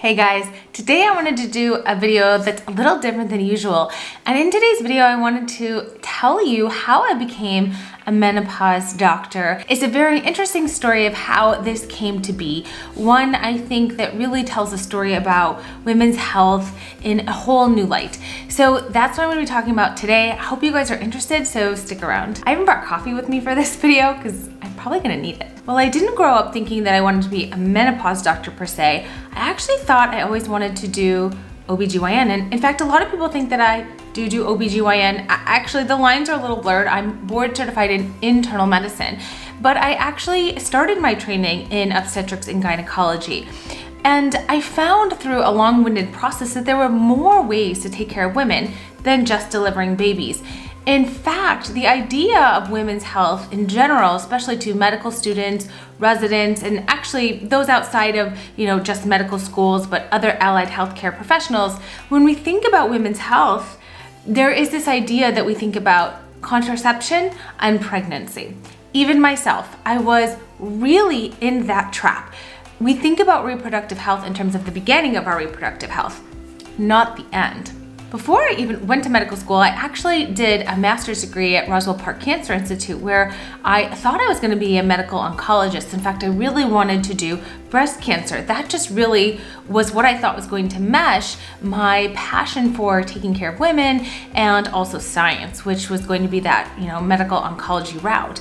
Hey guys, today I wanted to do a video that's a little different than usual. And in today's video, I wanted to tell you how I became a menopause doctor. It's a very interesting story of how this came to be. One, I think that really tells a story about women's health in a whole new light. So that's what I'm gonna be talking about today. I hope you guys are interested, so stick around. I even brought coffee with me for this video because I'm probably gonna need it. Well, I didn't grow up thinking that I wanted to be a menopause doctor per se. I actually thought I always wanted to do OBGYN. And in fact, a lot of people think that I do OBGYN. Actually, the lines are a little blurred. I'm board certified in internal medicine, but I actually started my training in obstetrics and gynecology. And I found through a long-winded process that there were more ways to take care of women than just delivering babies. In fact, the idea of women's health in general, especially to medical students, residents, and actually those outside of, just medical schools, but other allied healthcare professionals, when we think about women's health, there is this idea that we think about contraception and pregnancy. Even myself, I was really in that trap. We think about reproductive health in terms of the beginning of our reproductive health, not the end. Before I even went to medical school, I actually did a master's degree at Roswell Park Cancer Institute where I thought I was going to be a medical oncologist. In fact, I really wanted to do breast cancer. That just really was what I thought was going to mesh my passion for taking care of women and also science, which was going to be that, medical oncology route.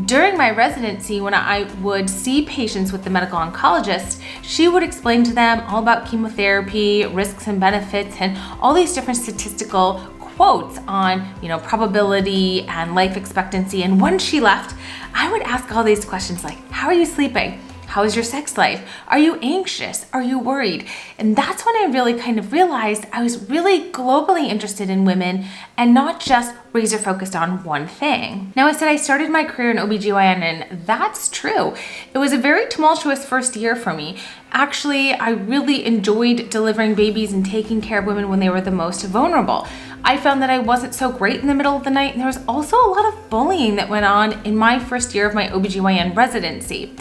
During my residency, when I would see patients with the medical oncologist, she would explain to them all about chemotherapy, risks and benefits, and all these different statistical quotes on, probability and life expectancy. And once she left, I would ask all these questions like, how are you sleeping? How is your sex life? Are you anxious? Are you worried? And that's when I really kind of realized I was really globally interested in women and not just razor focused on one thing. Now, I said I started my career in OBGYN, and that's true. It was a very tumultuous first year for me. Actually, I really enjoyed delivering babies and taking care of women when they were the most vulnerable. I found that I wasn't so great in the middle of the night, and there was also a lot of bullying that went on in my first year of my OBGYN residency.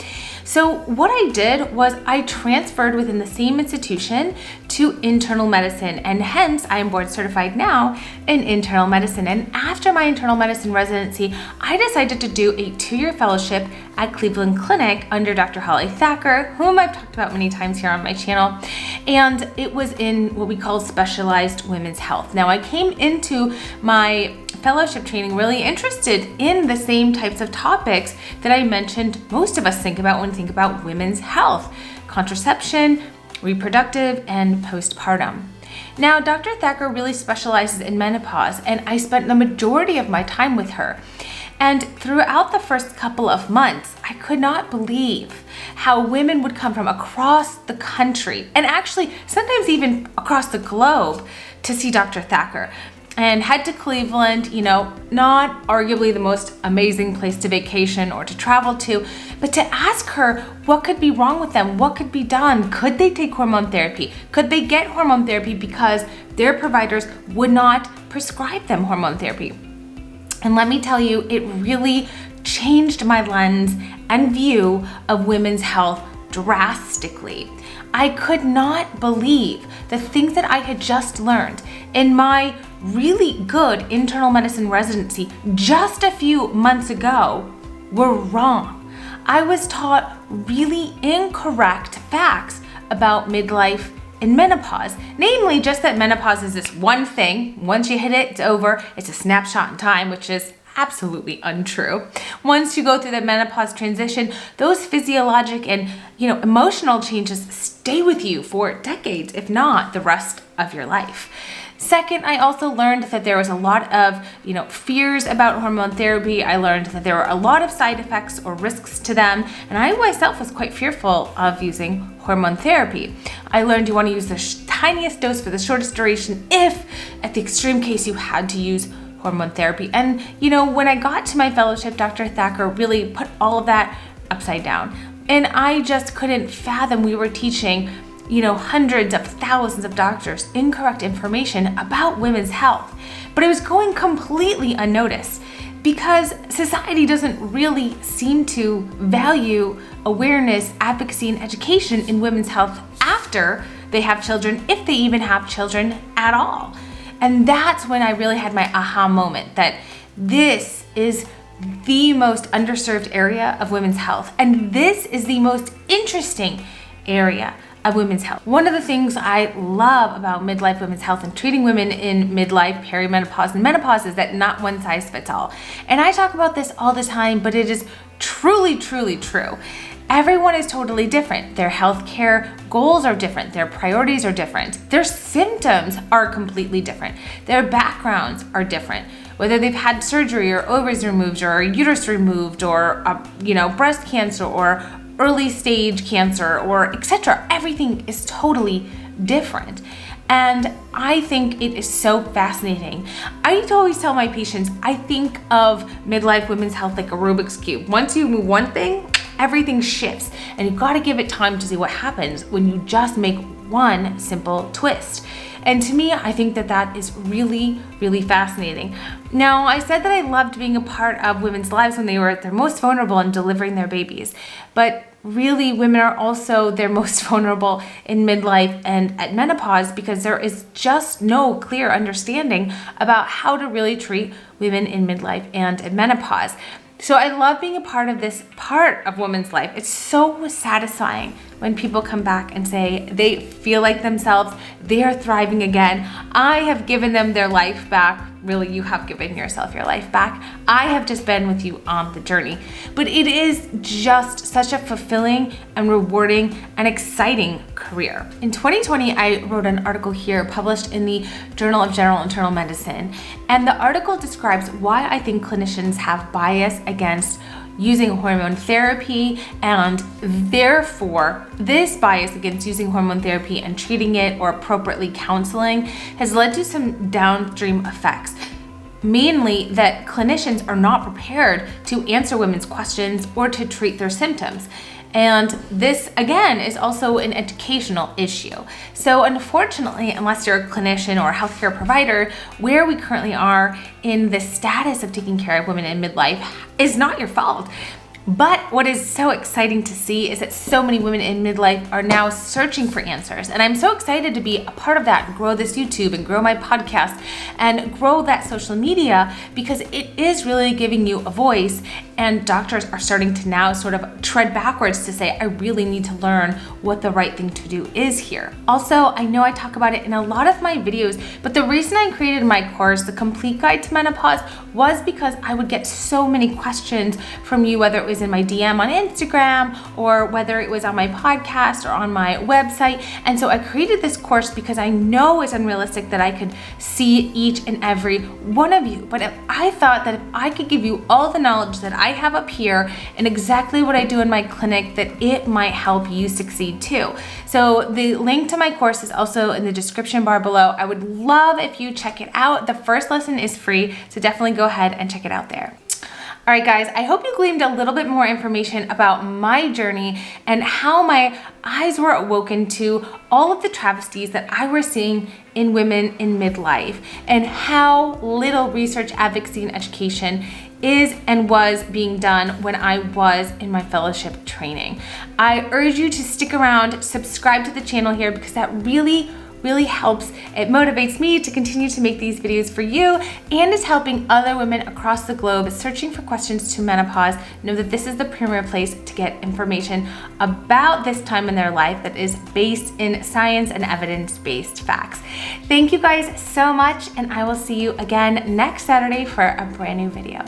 So what I did was I transferred within the same institution to internal medicine, and hence I am board certified now in internal medicine. And after my internal medicine residency, I decided to do a 2-year fellowship at Cleveland Clinic under Dr. Holly Thacker, whom I've talked about many times here on my channel. And it was in what we call specialized women's health. Now, I came into my fellowship training really interested in the same types of topics that I mentioned most of us think about when we think about women's health: contraception, reproductive, and postpartum. Now, Dr. Thacker really specializes in menopause, and I spent the majority of my time with her. And throughout the first couple of months, I could not believe how women would come from across the country, and actually sometimes even across the globe, to see Dr. Thacker. And head to Cleveland, not arguably the most amazing place to vacation or to travel to, but to ask her what could be wrong with them, what could be done, could they take hormone therapy, could they get hormone therapy because their providers would not prescribe them hormone therapy. And let me tell you, it really changed my lens and view of women's health drastically. I could not believe the things that I had just learned in my really good internal medicine residency just a few months ago were wrong. I was taught really incorrect facts about midlife and menopause, namely just that menopause is this one thing. Once you hit it, it's over. It's a snapshot in time, which is absolutely untrue. Once you go through the menopause transition, those physiologic and emotional changes stay with you for decades, if not the rest of your life. Second, I also learned that there was a lot of, fears about hormone therapy. I learned that there were a lot of side effects or risks to them, and I myself was quite fearful of using hormone therapy. I learned you want to use the tiniest dose for the shortest duration if, at the extreme case, you had to use hormone therapy. And, when I got to my fellowship, Dr. Thacker really put all of that upside down. And I just couldn't fathom we were teaching hundreds of thousands of doctors incorrect information about women's health. But it was going completely unnoticed because society doesn't really seem to value awareness, advocacy, and education in women's health after they have children, if they even have children at all. And that's when I really had my aha moment that this is the most underserved area of women's health. And this is the most interesting area of women's health. One of the things I love about midlife women's health and treating women in midlife, perimenopause, and menopause is that not one size fits all. And I talk about this all the time, but it is truly, truly true. Everyone is totally different. Their healthcare goals are different. Their priorities are different. Their symptoms are completely different. Their backgrounds are different. Whether they've had surgery or ovaries removed or uterus removed or breast cancer or early stage cancer or etc. Everything is totally different. And I think it is so fascinating. I always tell my patients, I think of midlife women's health like a Rubik's Cube. Once you move one thing, everything shifts, and you've got to give it time to see what happens when you just make one simple twist. And to me, I think that that is really, really fascinating. Now, I said that I loved being a part of women's lives when they were at their most vulnerable and delivering their babies. But really, women are also their most vulnerable in midlife and at menopause because there is just no clear understanding about how to really treat women in midlife and at menopause. So I love being a part of this part of women's life. It's so satisfying when people come back and say they feel like themselves, they are thriving again. I have given them their life back. Really, you have given yourself your life back. I have just been with you on the journey. But it is just such a fulfilling and rewarding and exciting career. In 2020, I wrote an article here published in the Journal of General Internal Medicine. And the article describes why I think clinicians have bias against using hormone therapy, and therefore this bias against using hormone therapy and treating it or appropriately counseling has led to some downstream effects. Mainly that clinicians are not prepared to answer women's questions or to treat their symptoms. And this, again, is also an educational issue. So unfortunately, unless you're a clinician or a healthcare provider, where we currently are in the status of taking care of women in midlife is not your fault. But what is so exciting to see is that so many women in midlife are now searching for answers. And I'm so excited to be a part of that and grow this YouTube and grow my podcast and grow that social media because it is really giving you a voice. And doctors are starting to now sort of tread backwards to say, I really need to learn what the right thing to do is here. Also, I know I talk about it in a lot of my videos, but the reason I created my course, The Complete Guide to Menopause, was because I would get so many questions from you, whether it was in my DM on Instagram or whether it was on my podcast or on my website. And so I created this course because I know it's unrealistic that I could see each and every one of you. But I thought that if I could give you all the knowledge that I have up here and exactly what I do in my clinic, that it might help you succeed too. So the link to my course is also in the description bar below. I would love if you check it out. The first lesson is free, so definitely go ahead and check it out there. All right, guys, I hope you gleaned a little bit more information about my journey and how my eyes were awoken to all of the travesties that I was seeing in women in midlife and how little research, advocacy, and education is and was being done when I was in my fellowship training. I urge you to stick around, subscribe to the channel here because that really helps. It motivates me to continue to make these videos for you and is helping other women across the globe searching for questions to menopause know that this is the premier place to get information about this time in their life that is based in science and evidence-based facts. Thank you guys so much, and I will see you again next Saturday for a brand new video.